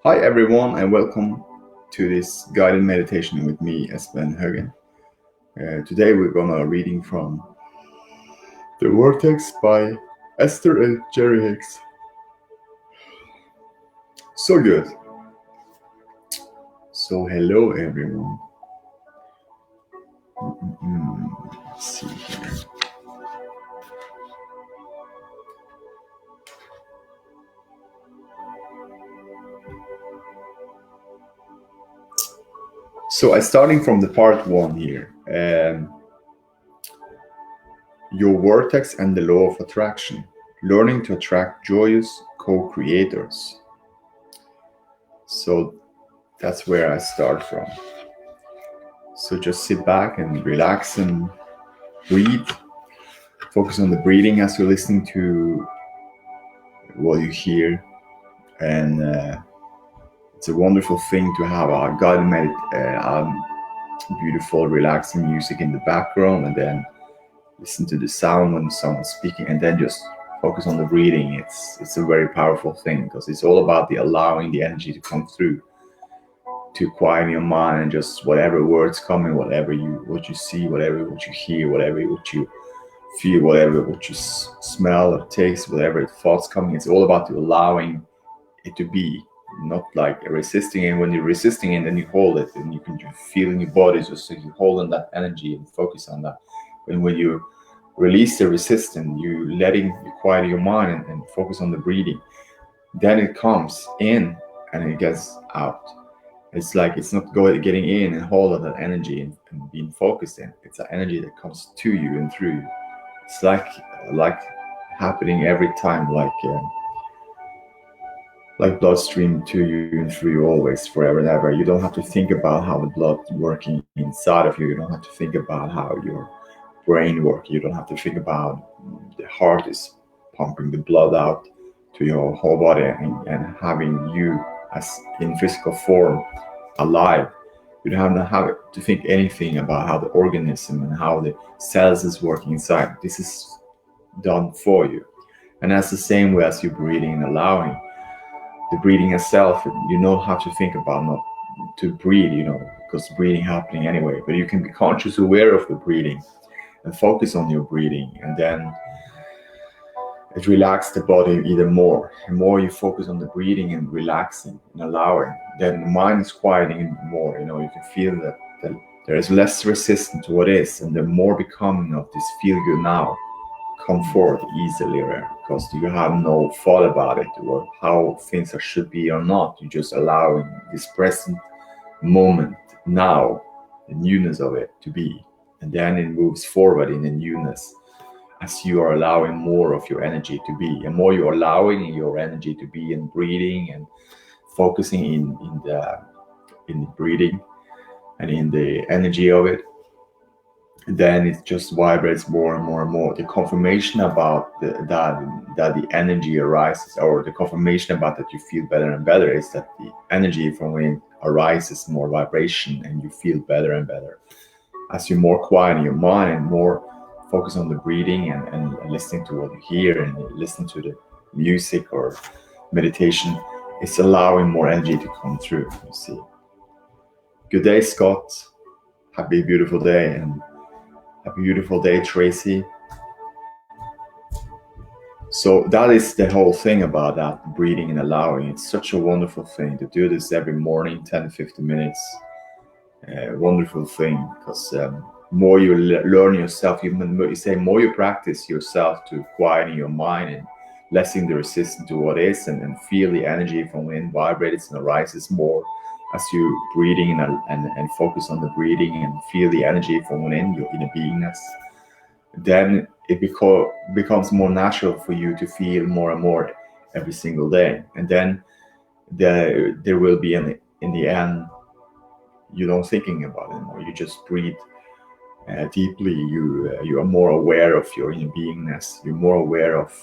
Hi everyone and welcome to this guided meditation with me, Espen Haugen. Today we're gonna reading from the Vortex by Esther and Hicks. So good. So hello everyone. Let's see here. So I'm starting from the part 1 here. Your vortex and the law of attraction. Learning to attract joyous co-creators. So that's where I start from. So just sit back and relax and breathe. Focus on the breathing as you're listening to what you hear. And it's a wonderful thing to have a guided beautiful, relaxing music in the background, and then listen to the sound when someone's speaking, and then just focus on the breathing. It's a very powerful thing because it's all about the allowing the energy to come through, to quiet your mind, and just whatever words coming, what you see, what you hear, what you feel, what you smell or taste, whatever thoughts coming. It's all about allowing it to be, not like resisting it. When you're resisting it, then you hold it, and you can feel in your body, just you hold on that energy and focus on that. And when you release the resistance, you quiet your mind and focus on the breathing, then it comes in and it gets out. It's like it's not getting in and hold on that energy and being focused in. It's an energy that comes to you and through you. It's like happening every time, like bloodstream to you and through you always, forever and ever. You don't have to think about how the blood working inside of you. You don't have to think about how your brain works. You don't have to think about the heart is pumping the blood out to your whole body and having you as in physical form alive. You don't have to think anything about how the organism and how the cells is working inside. This is done for you. And that's the same way as you're breathing and allowing. The breathing itself, you don't have to think about not to breathe, because breathing happening anyway. But you can be conscious, aware of the breathing and focus on your breathing, and then it relaxes the body even more. The more you focus on the breathing and relaxing and allowing, then the mind is quieting more. You can feel that there is less resistance to what is, and the more becoming of this feel good now come forth easily, because you have no thought about it or how things should be or not. You're just allowing this present moment now, the newness of it to be, and then it moves forward in the newness as you are allowing more of your energy to be. And more you're allowing your energy to be in breathing and focusing in the breathing and in the energy of it, then it just vibrates more and more and more. The confirmation about that the energy arises, or the confirmation about that you feel better and better, is that the energy from within arises more vibration and you feel better and better. As you're more quiet in your mind, more focus on the breathing and listening to what you hear and listen to the music or meditation, it's allowing more energy to come through, you see. Good day, Scott. Happy beautiful day, and happy beautiful day, Tracy. So that is the whole thing about that breathing and allowing. It's such a wonderful thing to do this every morning, 10 to 15 minutes. Wonderful thing, because more you learn yourself, you say more you practice yourself to quieten your mind and lessen the resistance to what is, and feel the energy from within vibrates and arises more as you breathing and focus on the breathing and feel the energy from within your inner beingness. Then it becomes more natural for you to feel more and more every single day, and then there will be in the end, you don't thinking about it anymore. You just breathe deeply. You are more aware of your inner beingness. You're more aware of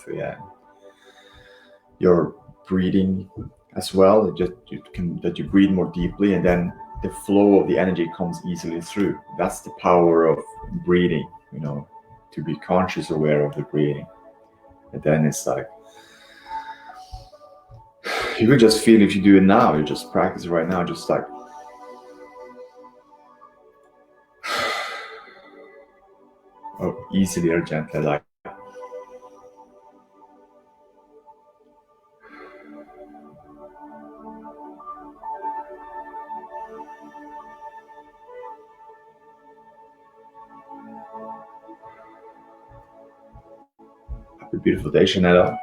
your breathing as well. That you breathe more deeply, and then the flow of the energy comes easily through. That's the power of breathing, to be conscious aware of the breathing. And then it's like You can just feel if you do it now, you just practice right now, just like easily or gently, like a beautiful day, Shanetta.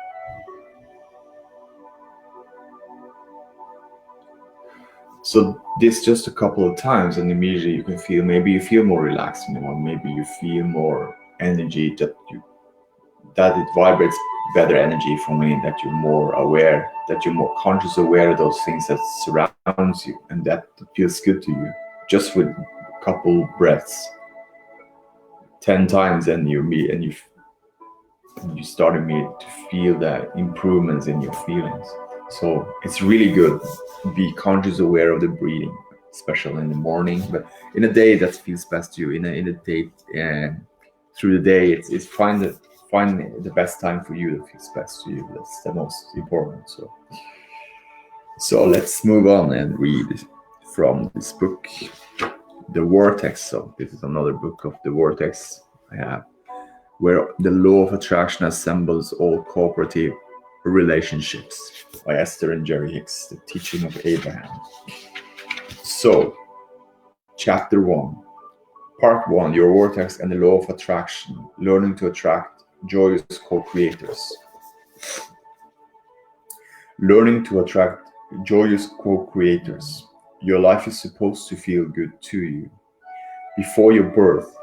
So this just a couple of times, and immediately you can feel, maybe you feel more relaxed, maybe you feel more energy, that it vibrates better energy for me, that you're more aware, that you're more conscious aware of those things that surrounds you, and that feels good to you. Just with a couple breaths, 10 times, and you start to feel the improvements in your feelings. So it's really good. Be conscious aware of the breathing, especially in the morning, but in a day that feels best to you. In a day, through the day, it's find the best time for you that feels best to you. That's the most important. So let's move on and read from this book, The Vortex. So this is another book of The Vortex I have, where the law of attraction assembles all cooperative relationships, by Esther and Hicks, the teaching of Abraham. So, chapter 1, part 1, your vortex and the law of attraction, learning to attract joyous co-creators. Learning to attract joyous co-creators. Your life is supposed to feel good to you. Before your birth,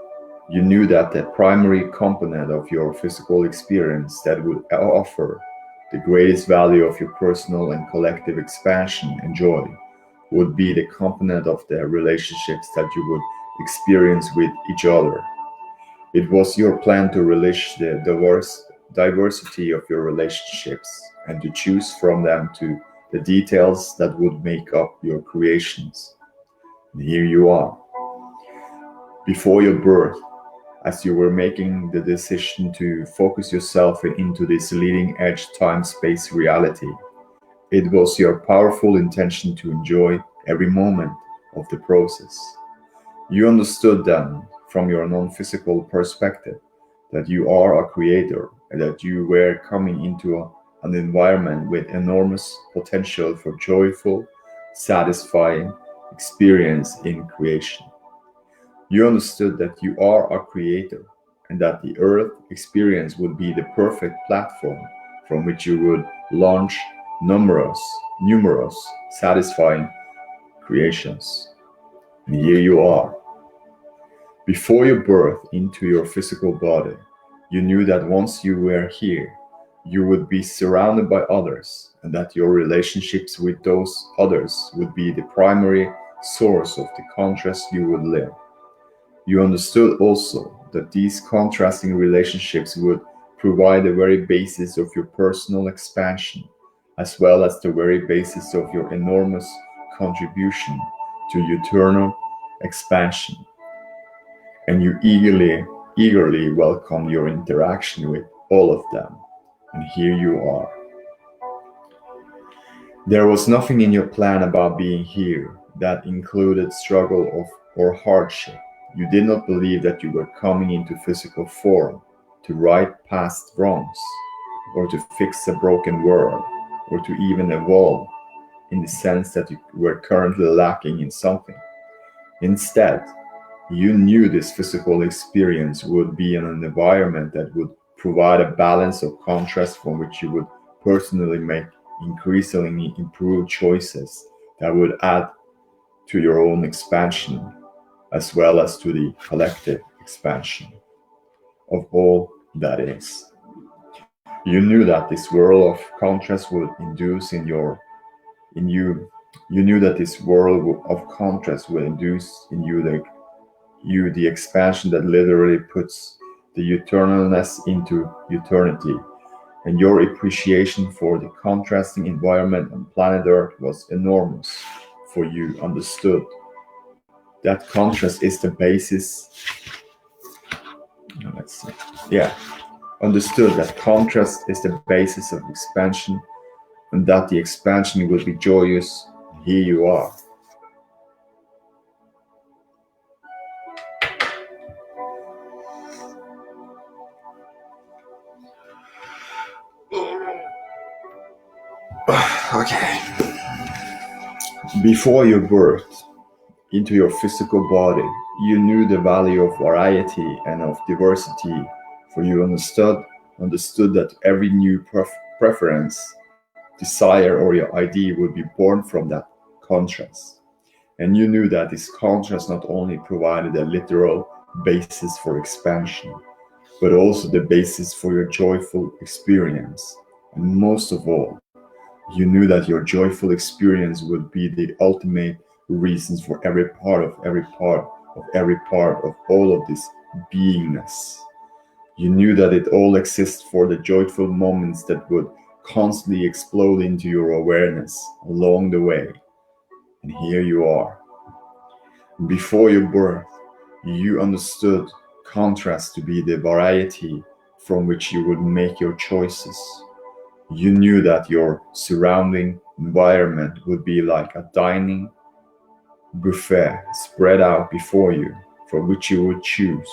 you knew that the primary component of your physical experience that would offer the greatest value of your personal and collective expansion and joy would be the component of the relationships that you would experience with each other. It was your plan to relish the diversity of your relationships and to choose from them to the details that would make up your creations. And here you are. Before your birth, as you were making the decision to focus yourself into this leading-edge time-space reality, it was your powerful intention to enjoy every moment of the process. You understood then, from your non-physical perspective, that you are a creator and that you were coming into an environment with enormous potential for joyful, satisfying experience in creation. You understood that you are a creator and that the Earth experience would be the perfect platform from which you would launch numerous satisfying creations. And here you are. Before your birth into your physical body, you knew that once you were here, you would be surrounded by others and that your relationships with those others would be the primary source of the contrast you would live. You understood also that these contrasting relationships would provide the very basis of your personal expansion, as well as the very basis of your enormous contribution to eternal expansion. And you eagerly welcome your interaction with all of them. And here you are. There was nothing in your plan about being here that included struggle or hardship. You did not believe that you were coming into physical form to right past wrongs, or to fix a broken world, or to even evolve in the sense that you were currently lacking in something. Instead, you knew this physical experience would be in an environment that would provide a balance of contrast from which you would personally make increasingly improved choices that would add to your own expansion, as well as to the collective expansion of all that is. You knew that this world of contrast would induce in you. You knew that this world of contrast will induce in you the expansion that literally puts the eternalness into eternity. And your appreciation for the contrasting environment on planet Earth was enormous, for you understood that contrast is the basis. Let's see. Understood that contrast is the basis of expansion and that the expansion will be joyous. Here you are. Okay. Before your birth into your physical body, you knew the value of variety and of diversity, for you understood that every new preference, desire, or your idea would be born from that contrast. And you knew that this contrast not only provided a literal basis for expansion, but also the basis for your joyful experience. And most of all, you knew that your joyful experience would be the ultimate reasons for every part of all of this beingness. You knew that it all exists for the joyful moments that would constantly explode into your awareness along the way. And here you are. Before your birth, you understood contrast to be the variety from which you would make your choices. You knew that your surrounding environment would be like a dining buffet spread out before you, for which you would choose,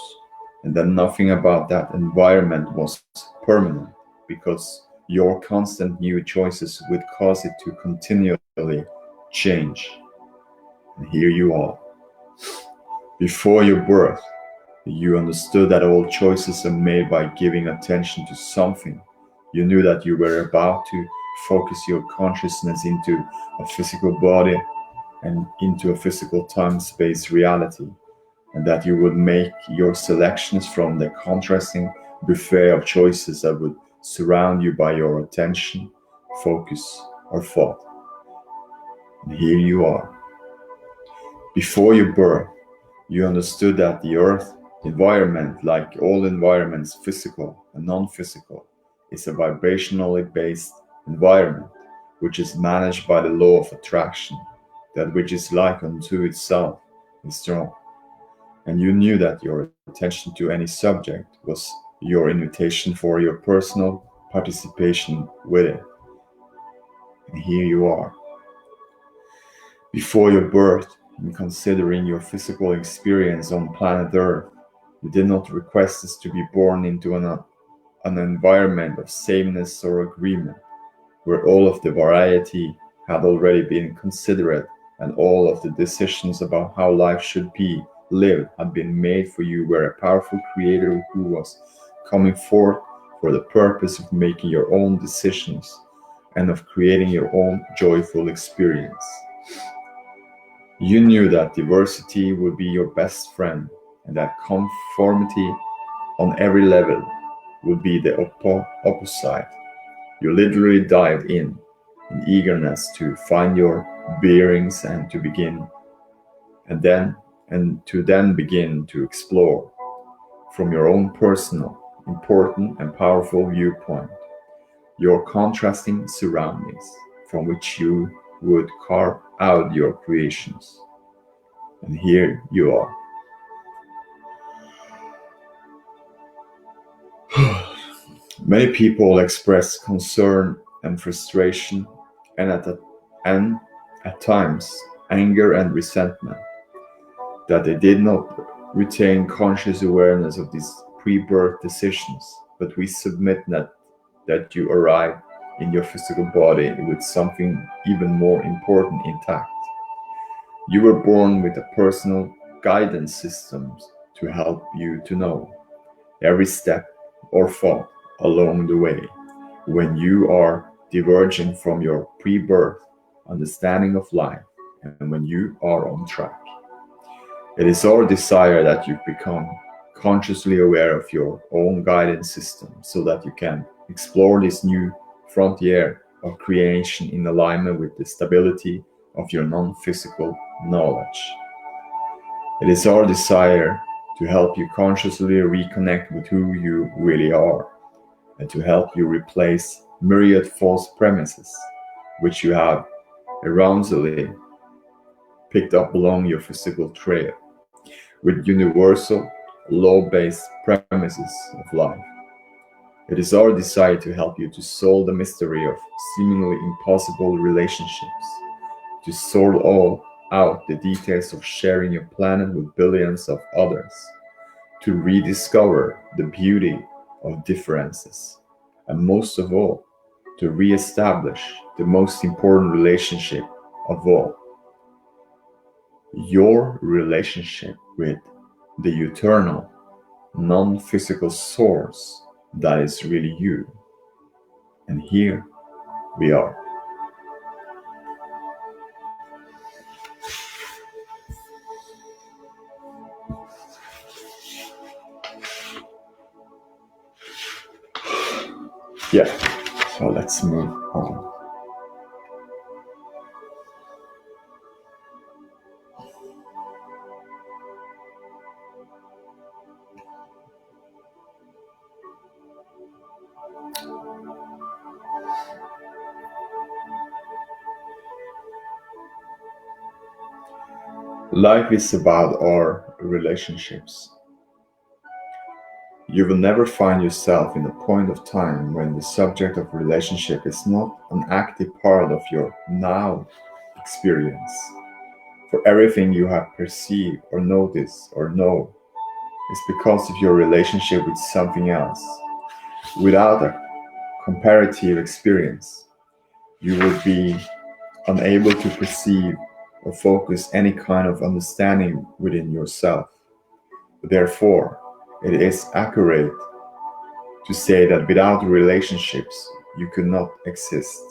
and that nothing about that environment was permanent, because your constant new choices would cause it to continually change. And here you are. Before your birth, you understood that all choices are made by giving attention to something. You knew that you were about to focus your consciousness into a physical body and into a physical time-space reality, and that you would make your selections from the contrasting buffet of choices that would surround you by your attention, focus, or thought. And here you are. Before your birth, you understood that the earth environment, like all environments, physical and non-physical, is a vibrationally based environment, which is managed by the law of attraction. That which is like unto itself is strong. And you knew that your attention to any subject was your invitation for your personal participation with it. And here you are. Before your birth, in considering your physical experience on planet Earth, you did not request us to be born into an environment of sameness or agreement, where all of the variety had already been considered and all of the decisions about how life should be lived had been made for you, where a powerful creator who was coming forth for the purpose of making your own decisions and of creating your own joyful experience. You knew that diversity would be your best friend, and that conformity on every level would be the opposite. You literally dived in eagerness to find your bearings and to then begin to explore from your own personal, important and powerful viewpoint your contrasting surroundings from which you would carve out your creations. And here you are. Many people express concern and frustration and at times anger and resentment that they did not retain conscious awareness of these pre-birth decisions, but we submit that you arrive in your physical body with something even more important intact. You were born with a personal guidance system to help you to know every step or thought along the way when you are diverging from your pre-birth understanding of life and when you are on track. It is our desire that you become consciously aware of your own guidance system so that you can explore this new frontier of creation in alignment with the stability of your non-physical knowledge. It is our desire to help you consciously reconnect with who you really are and to help you replace myriad false premises which you have erroneously picked up along your physical trail with universal law-based premises of life. It is our desire to help you to solve the mystery of seemingly impossible relationships, to sort all out the details of sharing your planet with billions of others, to rediscover the beauty of differences, and most of all, to re-establish the most important relationship of all, your relationship with the eternal, non-physical source that is really you. And here we are. Yeah, so let's move on. Life is about our relationships. You will never find yourself in a point of time when the subject of relationship is not an active part of your now experience. For everything you have perceived or noticed or know is because of your relationship with something else. Without a comparative experience, you would be unable to perceive or focus any kind of understanding within yourself. Therefore, it is accurate to say that without relationships, you could not exist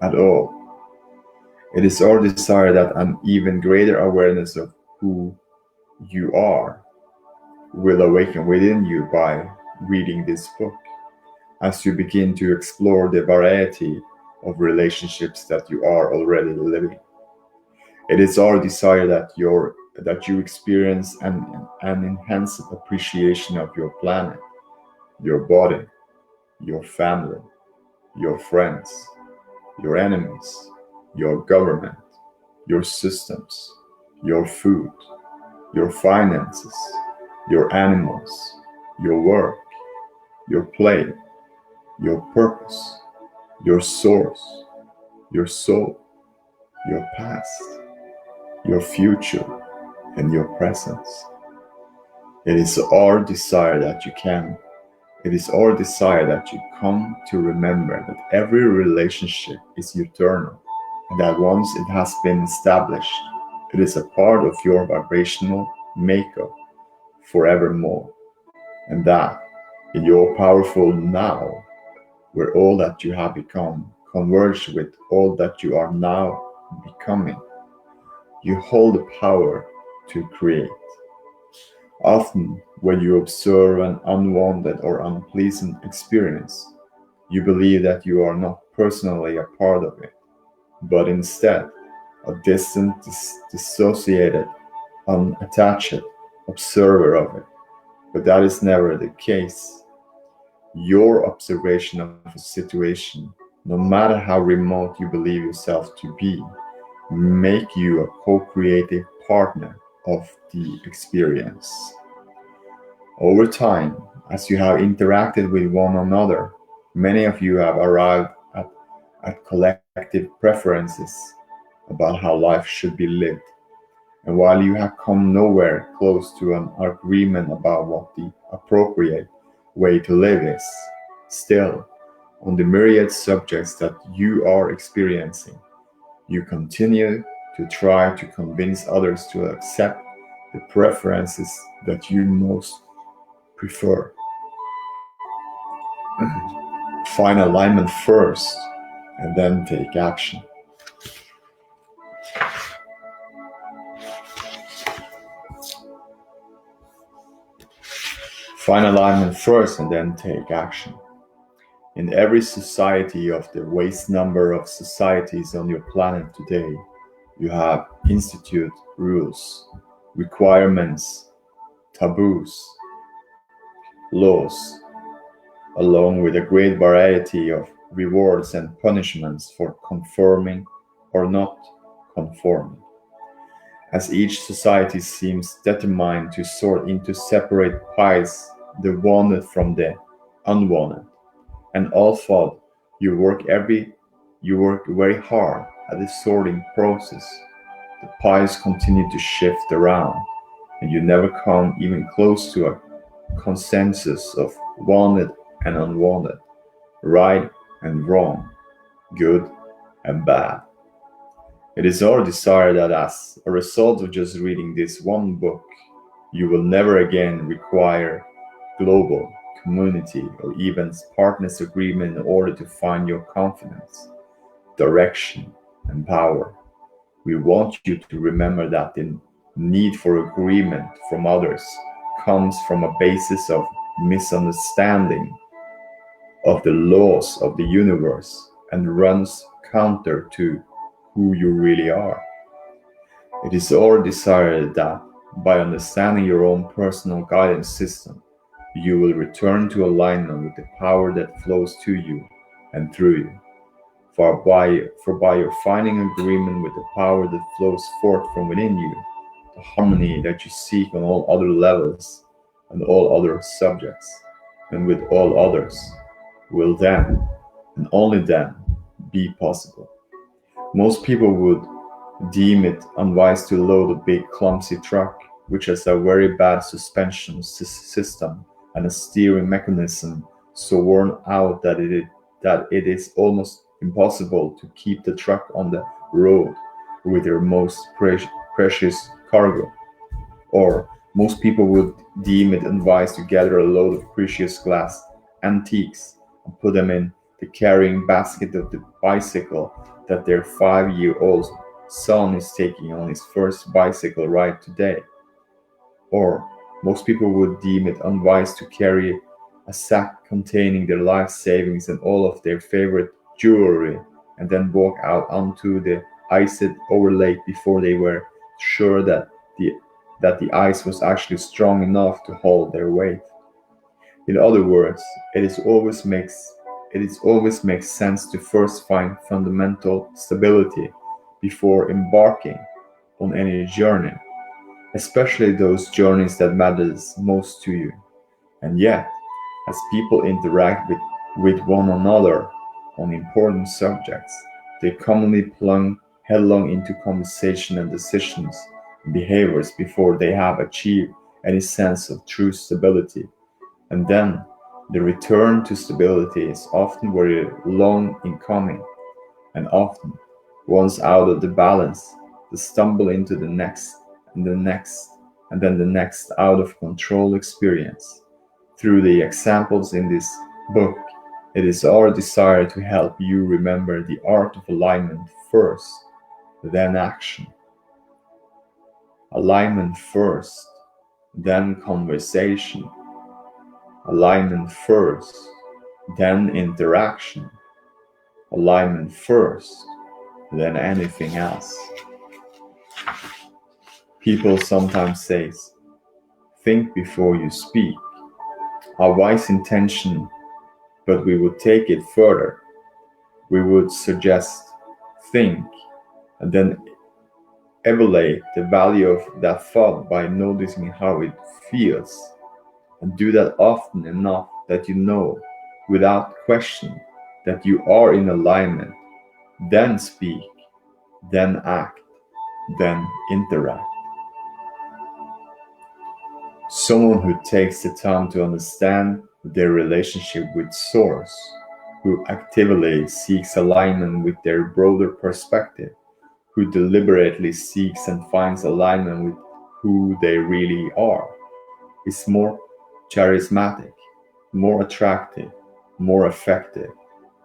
at all. It is our desire that an even greater awareness of who you are will awaken within you by reading this book, as you begin to explore the variety of relationships that you are already living. It is our desire that you experience an enhanced appreciation of your planet, your body, your family, your friends, your enemies, your government, your systems, your food, your finances, your animals, your work, your play, your purpose, your source, your soul, your past, your future, and your presence. It is our desire that you come to remember that every relationship is eternal, and that once it has been established, it is a part of your vibrational makeup forevermore, and that in your powerful now, where all that you have become converge with all that you are now becoming, you hold the power to create. Often, when you observe an unwanted or unpleasant experience, you believe that you are not personally a part of it, but instead a distant, dissociated, unattached observer of it. But that is never the case. Your observation of a situation, no matter how remote you believe yourself to be, make you a co-creative partner of the experience. Over time, as you have interacted with one another, many of you have arrived at collective preferences about how life should be lived. And while you have come nowhere close to an agreement about what the appropriate way to live is, still, on the myriad subjects that you are experiencing, you continue to try to convince others to accept the preferences that you most prefer. Find alignment first and then take action. Find alignment first and then take action. In every society of the vast number of societies on your planet today, you have institute rules, requirements, taboos, laws, along with a great variety of rewards and punishments for conforming or not conforming. As each society seems determined to sort into separate pies the wanted from the unwanted, And all thought you work very hard at the sorting process. The piles continue to shift around, and you never come even close to a consensus of wanted and unwanted, right and wrong, good and bad. It is our desire that as a result of just reading this one book, you will never again require global, community, or even partners agreement in order to find your confidence, direction, and power. We want you to remember that the need for agreement from others comes from a basis of misunderstanding of the laws of the universe and runs counter to who you really are. It is our desire that by understanding your own personal guidance system, you will return to alignment with the power that flows to you and through you. For by your finding agreement with the power that flows forth from within you, the harmony that you seek on all other levels and all other subjects, and with all others, will then, and only then, be possible. Most people would deem it unwise to load a big clumsy truck, which has a very bad suspension system and a steering mechanism so worn out that it is almost impossible to keep the truck on the road with your most precious cargo. Or most people would deem it unwise to gather a load of precious glass antiques and put them in the carrying basket of the bicycle that their 5-year-old son is taking on his first bicycle ride today. Or most people would deem it unwise to carry a sack containing their life savings and all of their favorite jewelry and then walk out onto the iced over lake before they were sure the that the ice was actually strong enough to hold their weight. In other words, it is always makes sense to first find fundamental stability before embarking on any journey, especially those journeys that matters most to you. And yet, as people interact with one another on important subjects, they commonly plunge headlong into conversation and decisions and behaviors before they have achieved any sense of true stability. And then the return to stability is often very long in coming, and often, once out of the balance, they stumble into the next and the next, and then the next out of control experience. Through the examples in this book, it is our desire to help you remember the art of alignment first, then action. Alignment first, then conversation. Alignment first, then interaction. Alignment first, then anything else. People sometimes say, think before you speak. A wise intention, but we would take it further. We would suggest, think, and then evaluate the value of that thought by noticing how it feels. And do that often enough that you know, without question, that you are in alignment. Then speak, then act, then interact. Someone who takes the time to understand their relationship with Source, who actively seeks alignment with their broader perspective, who deliberately seeks and finds alignment with who they really are, is more charismatic, more attractive, more effective,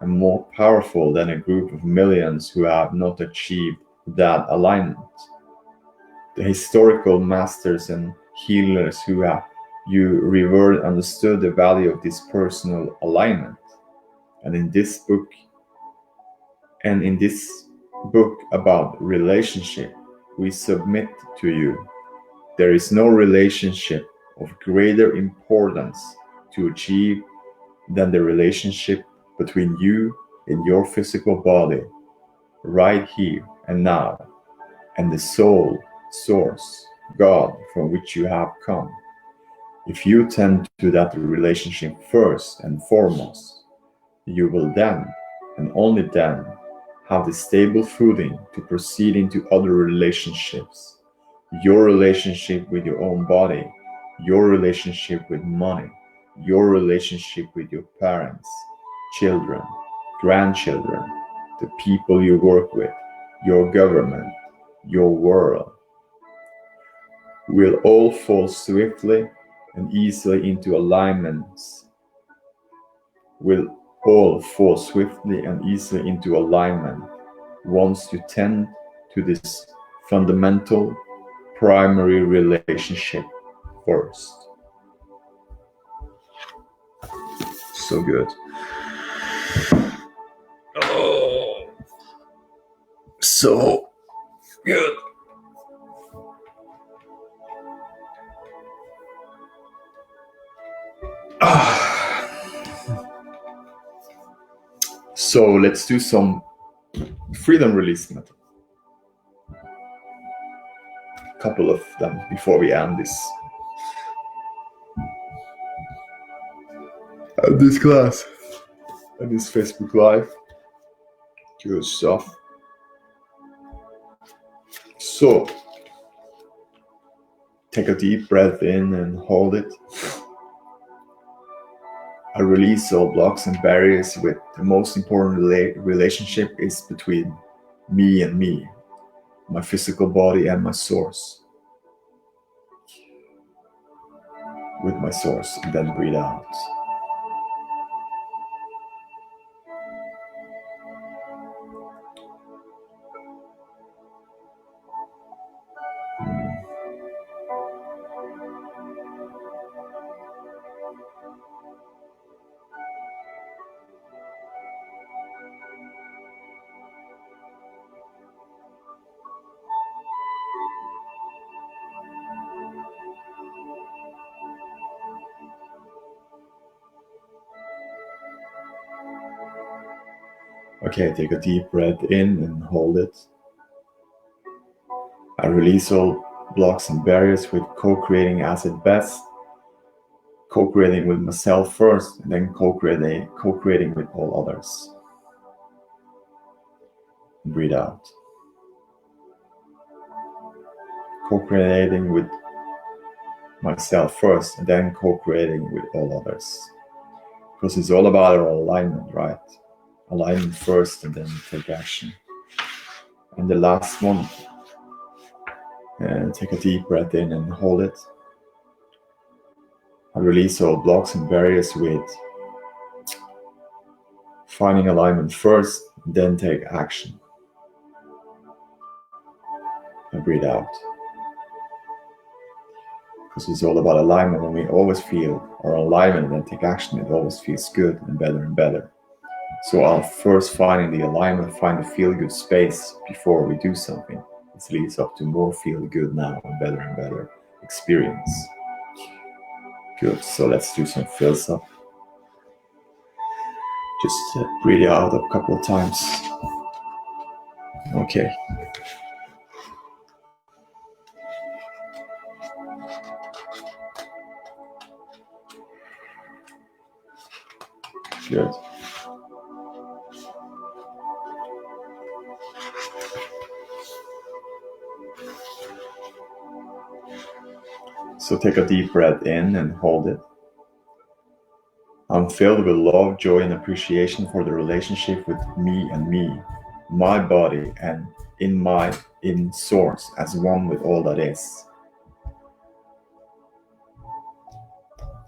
and more powerful than a group of millions who have not achieved that alignment. The historical masters and healers who have you revered understood the value of this personal alignment. And in this book about relationship, we submit to you, there is no relationship of greater importance to achieve than the relationship between you and your physical body, right here and now, and the soul, source, God from which you have come. If you tend to that relationship first and foremost, you will then, and only then, have the stable footing to proceed into other relationships. Your relationship with your own body, your relationship with money, your relationship with your parents, children, grandchildren, the people you work with, your government, your world, will all fall swiftly and easily into alignments, will all fall swiftly and easily into alignment once you tend to this fundamental primary relationship first. So good. Oh, so good. So let's do some freedom release method. A couple of them before we end this class and this Facebook Live. Good stuff. So take a deep breath in and hold it. I release all blocks and barriers with the most important relationship is between me and me, my physical body and my source. With my source, and then breathe out. Okay, take a deep breath in and hold it. I release all blocks and barriers with co-creating as it best, co-creating with myself first, and then co-creating with all others. Breathe out. Co-creating with myself first, and then co-creating with all others. Because it's all about our alignment, right? Alignment first, and then take action. And the last one, take a deep breath in and hold it. I release all blocks and barriers with finding alignment first, then take action. And breathe out. Because it's all about alignment. When we always feel our alignment and then take action, it always feels good and better and better. So I'll first find the alignment, find the feel-good space before we do something. This leads up to more feel-good now and better experience. Good, so let's do some fills up. Just breathe out a couple of times. Okay. Good. So take a deep breath in and hold it. I'm filled with love, joy, and appreciation for the relationship with me and me, my body, and in source as one with all that is.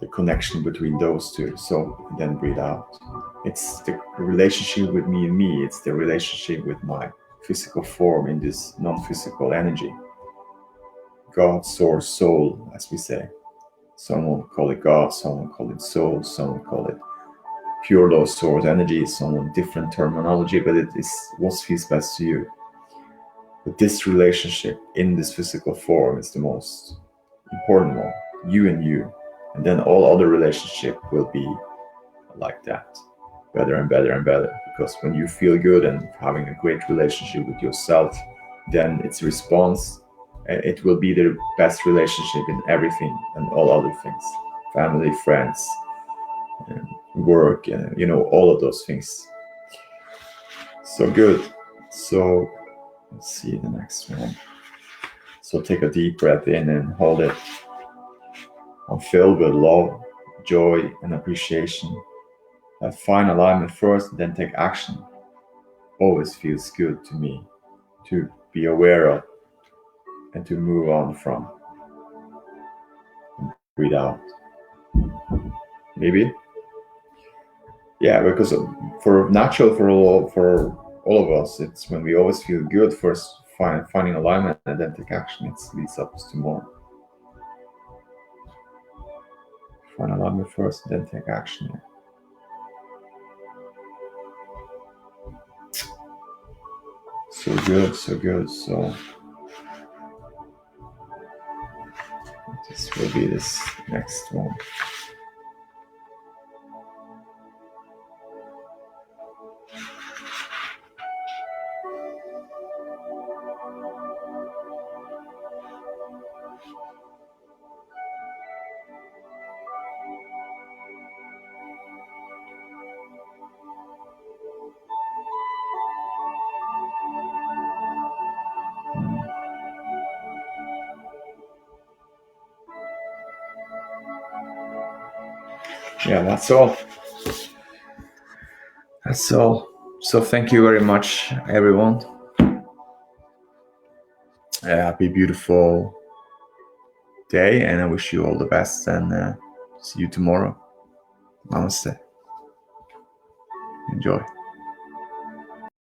The connection between those two. So then breathe out. It's the relationship with me and me. It's the relationship with my physical form in this non-physical energy. God, source, soul, as we say. Someone call it God, someone call it soul, someone call it pure law, source, energy, someone different terminology, but it is what feels best to you. But this relationship in this physical form is the most important one, you and you. And then all other relationship will be like that, better and better. Because when you feel good and having a great relationship with yourself, then its response, it will be the best relationship in everything and all other things. Family, friends, work, and all of those things. So good. So let's see the next one. So take a deep breath in and hold it. I'm filled with love, joy, and appreciation. Find alignment first, then take action. Always feels good to me to be aware of and to move on from. Breathe out. Maybe. Yeah, because for natural for all of us, it's when we always feel good first, finding alignment and then take action. It leads us to more. Find alignment first, then take action. So good, so good. So this will be this next one. Yeah, that's all. That's all. So thank you very much, everyone. Happy, beautiful day, and I wish you all the best, and see you tomorrow. Namaste. Enjoy.